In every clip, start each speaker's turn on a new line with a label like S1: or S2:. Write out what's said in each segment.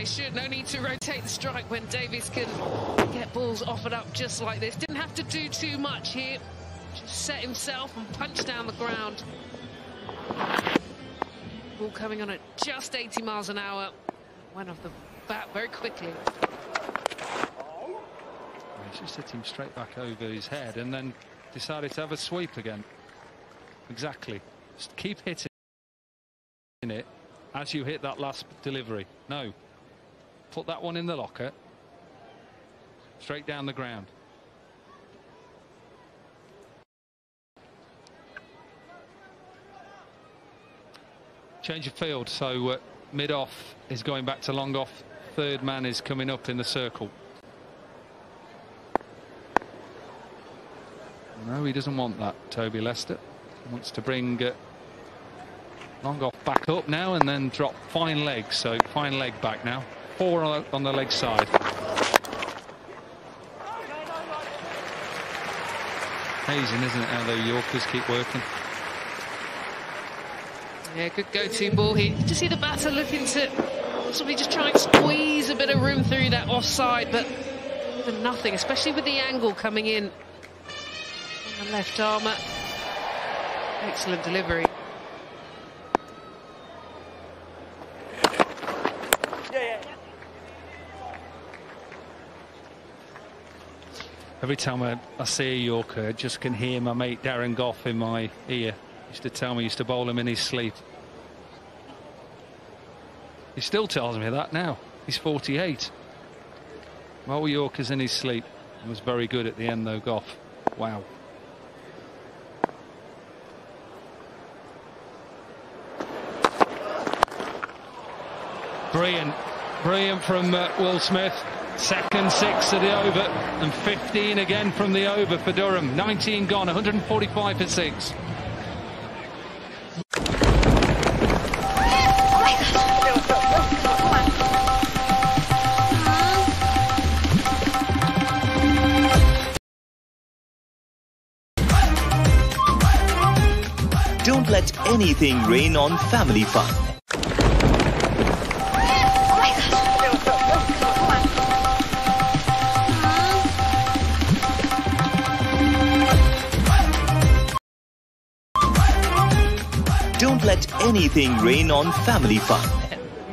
S1: they should. No need to rotate the strike when Davies can get balls offered up just like this. Didn't have to do too much here. Just set himself and punch down the ground. Ball coming on at just 80 miles an hour. Went off the bat very quickly.
S2: He's just hit him straight back over his head and then decided to have a sweep again. Exactly. Just keep hitting it as you hit that last delivery. No. Put that one in the locker. Straight down the ground. Change of field, so mid-off is going back to long off. Third man is coming up in the circle. No, he doesn't want that, Toby Lester. He wants to bring long off back up now and then drop fine leg. So fine leg back now. 4 on the leg side. Amazing, isn't it, how the Yorkers keep working?
S1: Yeah, good go-to ball here. You just see the batter looking to possibly just try and squeeze a bit of room through that offside, but even nothing, especially with the angle coming in on the left armour. Excellent delivery.
S2: Every time I see a Yorker, I just can hear my mate Darren Goff in my ear. He used to tell me he used to bowl him in his sleep. He still tells me that now. He's 48. Bowl Yorkers in his sleep. He was very good at the end though, Goff. Wow. Brilliant from Will Smith. Second 6 of the over and 15 again from the over for Durham. 19 gone, 145 for 6.
S3: Don't let anything rain on family fun. Don't let anything rain on family fun.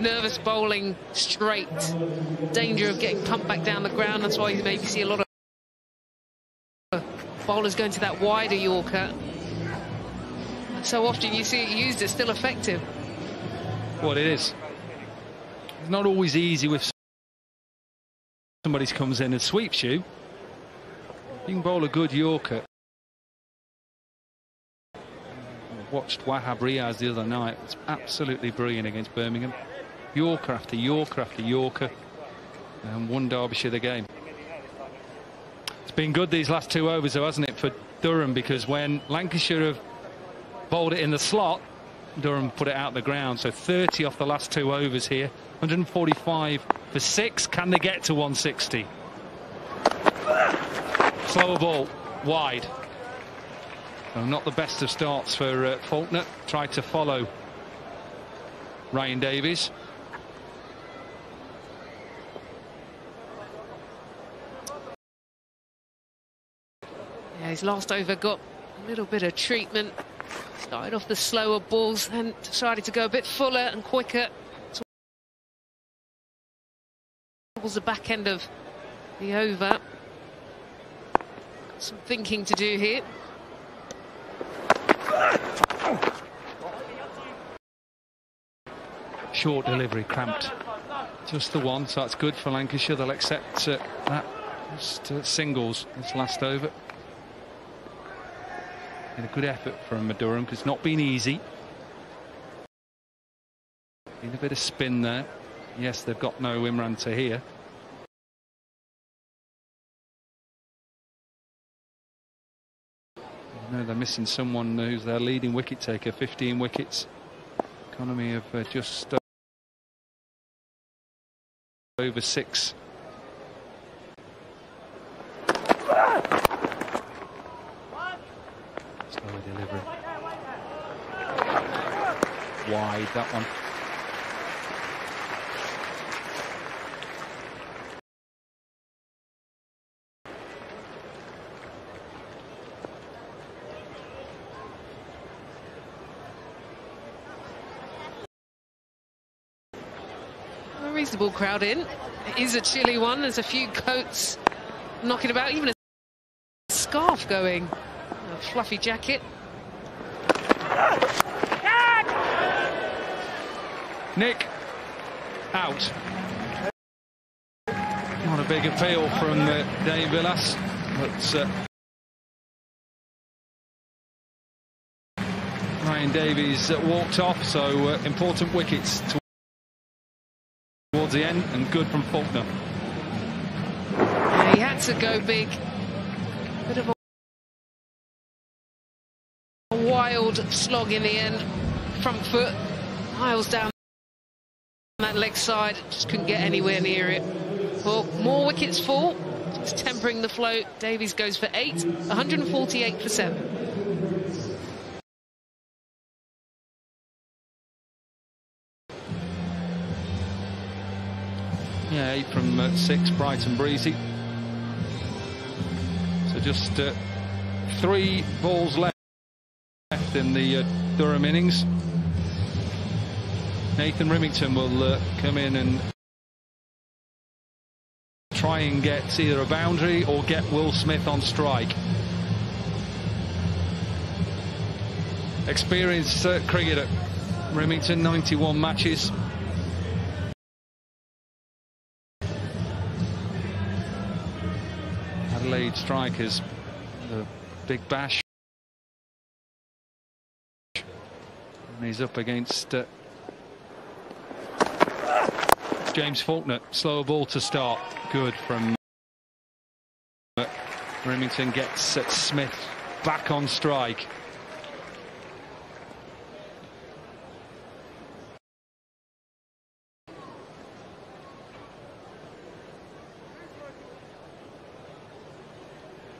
S1: Nervous bowling straight. Danger of getting pumped back down the ground. That's why you maybe see a lot of bowlers going to that wider Yorker. So often you see it used, it's still effective.
S2: Well, it is. It's not always easy with somebody comes in and sweeps you. You can bowl a good Yorker. I watched Wahab Riaz the other night. It's absolutely brilliant against Birmingham. Yorker after Yorker after Yorker. And won Derbyshire the game. It's been good these last 2 overs though, hasn't it, for Durham, because when Lancashire have bowled it in the slot, Durham put it out the ground. So 30 off the last 2 overs here. 145 for 6. Can they get to 160? Slower ball, wide. So not the best of starts for Faulkner. Tried to follow Ryan Davies.
S1: Yeah, his last over got a little bit of treatment. Started off the slower balls, then decided to go a bit fuller and quicker towards the back end of the over. Some thinking to do here.
S2: Short delivery, cramped. Just the one, so that's good for Lancashire. They'll accept that. Just singles this last over. And a good effort from Durham, because it's not been easy. Been a bit of spin there. Yes, they've got no Imran Tahir. No, they're missing someone who's their leading wicket taker. 15 wickets. Economy of just over 6. Slower delivery. Wide, that one.
S1: A reasonable crowd in. It is a chilly one. There's a few coats knocking about, even a scarf going. A fluffy jacket.
S2: Nick, out. Not a big appeal from Dave Villas, but Ryan Davies walked off, so important wickets towards the end, and good from Faulkner.
S1: Yeah, he had to go big. Bit of a wild slog in the end. Front foot, miles down that leg side, just couldn't get anywhere near it. Well, more wickets fall, just tempering the flow. Davies goes for 8, 148 for 7.
S2: Yeah, 8 from 6, bright and breezy. So just 3 balls left in the Durham innings. Nathan Remington will come in and try and get either a boundary or get Will Smith on strike. Experienced cricketer. Remington, 91 matches. Adelaide strikers, the big bash. And he's up against James Faulkner. Slower ball to start. Good from Remington. Gets Smith back on strike.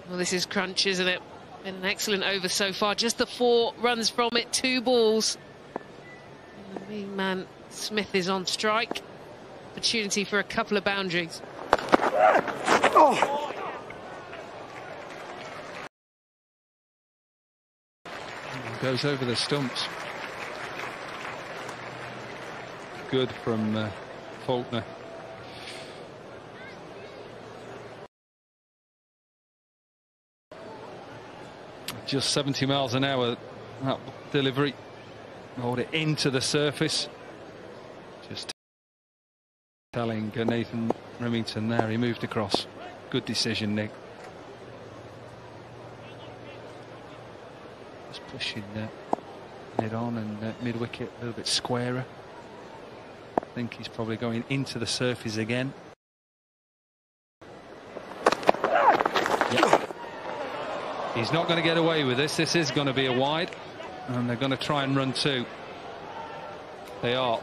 S1: Well, this is crunch, isn't it? Been an excellent over so far. Just the 4 runs from it, 2 balls. And the main man Smith is on strike. Opportunity for a couple of boundaries.
S2: Oh. Goes over the stumps. Good from Faulkner. Just 70 miles an hour, that delivery. Hold it into the surface. Just telling Nathan Remington there, he moved across. Good decision, Nick. Just pushing it on, and mid-wicket a little bit squarer. I think he's probably going into the surface again. Yeah. He's not going to get away with this. This is going to be a wide, and they're going to try and run 2. They are.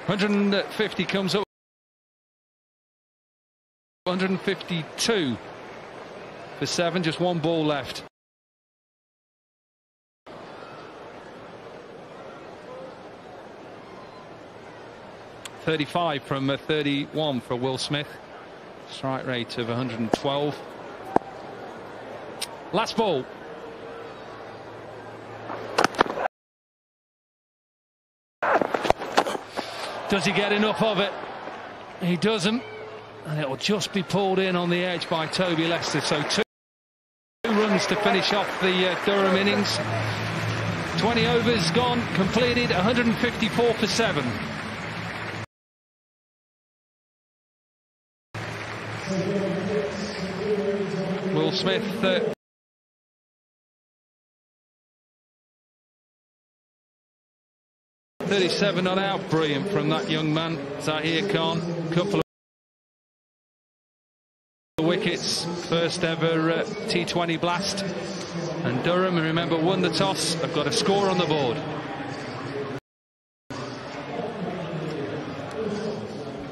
S2: .150 comes up. 152 for 7. Just 1 ball left. .35 from 31 for Will Smith. Strike rate of 112. Last ball. Does he get enough of it? He doesn't. And it will just be pulled in on the edge by Toby Lester. So 2 runs to finish off the Durham innings. 20 overs gone, completed, 154 for 7. Will Smith 37 not out. Brilliant from that young man, Zahir Khan. Couple of wickets, first ever T20 blast. And Durham, remember, won the toss. Have got a score on the board.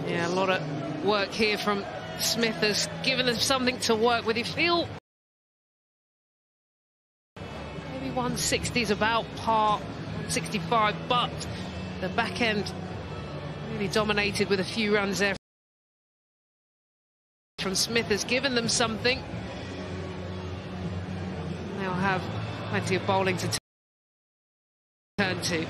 S1: Yeah, a lot of work here from Smith has given them something to work with. You feel maybe 160 is about par, 165, but the back end really dominated with a few runs there from Smith has given them something. They'll have plenty of bowling to turn to.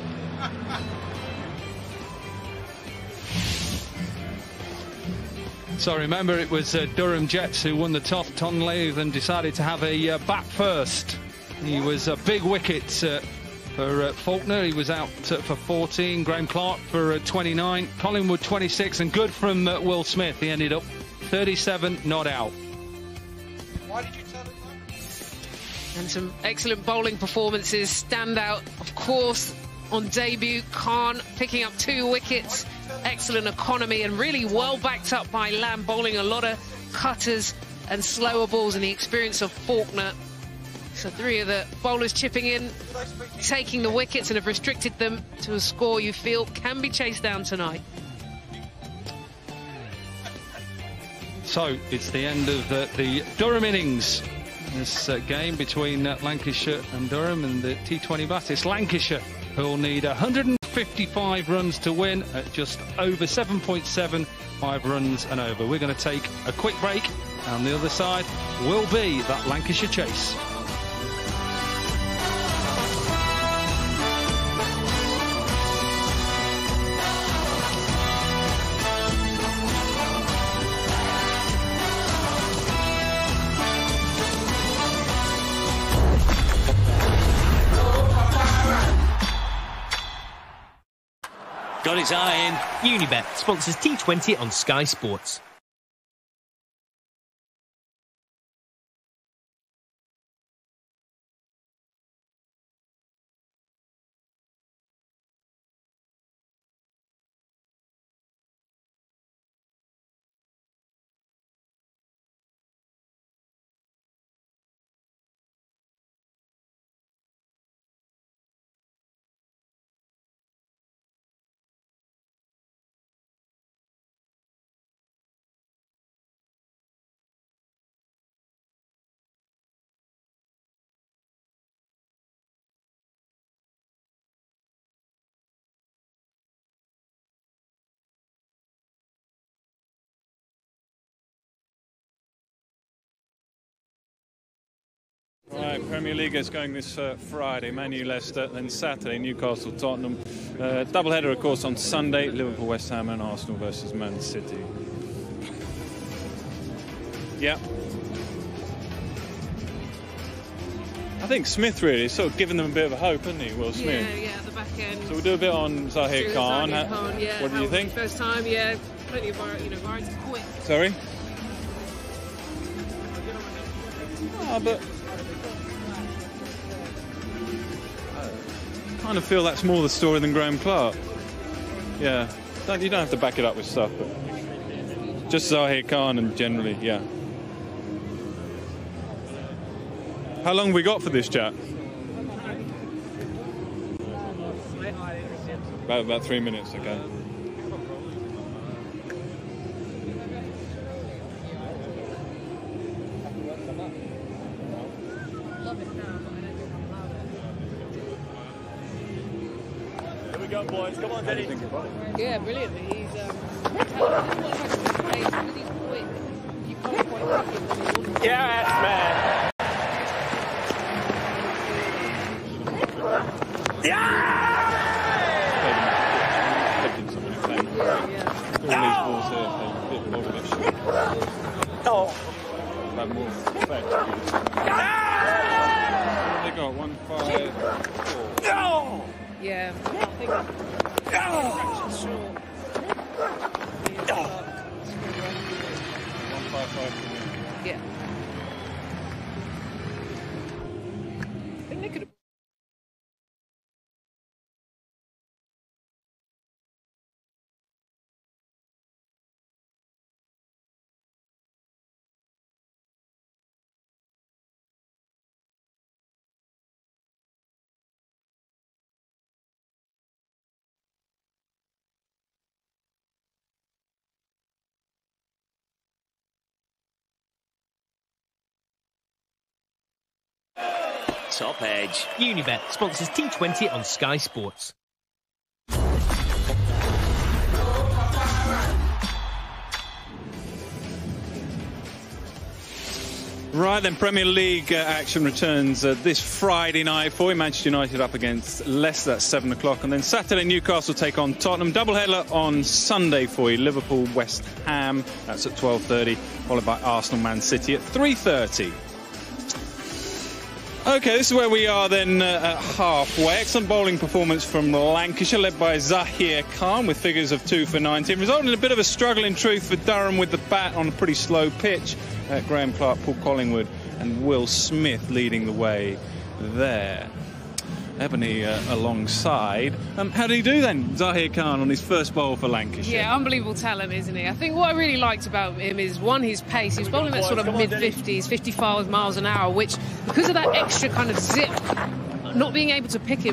S2: So remember, it was Durham Jets who won the toss. Tom Latham decided to have a bat first. He was a big wicket for Faulkner. He was out for 14. Graham Clark for 29. Collingwood 26, and good from Will Smith. He ended up 37, not out.
S4: Why did you tell him that?
S1: And some excellent bowling performances stand out, of course, on debut. Khan picking up 2 wickets. Excellent economy and really well backed up by Lamb, bowling a lot of cutters and slower balls, and the experience of Faulkner. So 3 of the bowlers chipping in, taking the wickets, and have restricted them to a score you feel can be chased down tonight.
S2: So it's the end of the Durham innings. This game between Lancashire and Durham and the T20 bat. It's Lancashire who'll need 155 runs to win at just over 7.75 runs and over. We're going to take a quick break, and on the other side will be that Lancashire chase.
S3: Got his eye in.
S5: Unibet sponsors T20 on Sky Sports.
S6: Right, Premier League is going this Friday, Man U Leicester, then Saturday Newcastle Tottenham. Doubleheader, of course, on Sunday, Liverpool West Ham and Arsenal versus Man City. Yeah. I think Smith really is sort of giving them a bit of a hope, isn't he, Will Smith?
S1: Yeah, at the back end.
S6: So we'll do a bit on Zahir Khan.
S1: Yeah,
S6: what do you think?
S1: First time, yeah, plenty of Varane quick.
S6: Sorry? But I kind of feel that's more the story than Graham Clark. Yeah, you don't have to back it up with stuff, but just Zahir Khan and generally, yeah. How long have we got for this chat? About 3 minutes, okay.
S4: Go, boys. Come on, Denny.
S1: Yeah, brilliantly. He's
S4: Yes, man. Oh.
S6: They got 1, 5, 4.
S4: No.
S1: Yeah, I think fraction short.
S6: 155.
S1: Yeah. I think they could have.
S3: Top edge.
S5: Unibet sponsors T20 on Sky Sports.
S6: Right then, Premier League action returns this Friday night for you. Manchester United up against Leicester at 7 o'clock. And then Saturday, Newcastle take on Tottenham. Doubleheader on Sunday for you. Liverpool, West Ham. That's at 12:30. Followed by Arsenal, Man City at 3:30. OK, this is where we are then at halfway. Excellent bowling performance from Lancashire, led by Zahir Khan with figures of 2 for 19. Resulting in a bit of a struggle in truth for Durham with the bat on a pretty slow pitch. Graham Clark, Paul Collingwood and Will Smith leading the way there. Ebony alongside. How did he do then, Zahir Khan, on his first bowl for Lancashire?
S1: Yeah, unbelievable talent, isn't he? I think what I really liked about him is, one, his pace. He was bowling at sort of mid-50s, 55 miles an hour, which, because of that extra kind of zip, not being able to pick it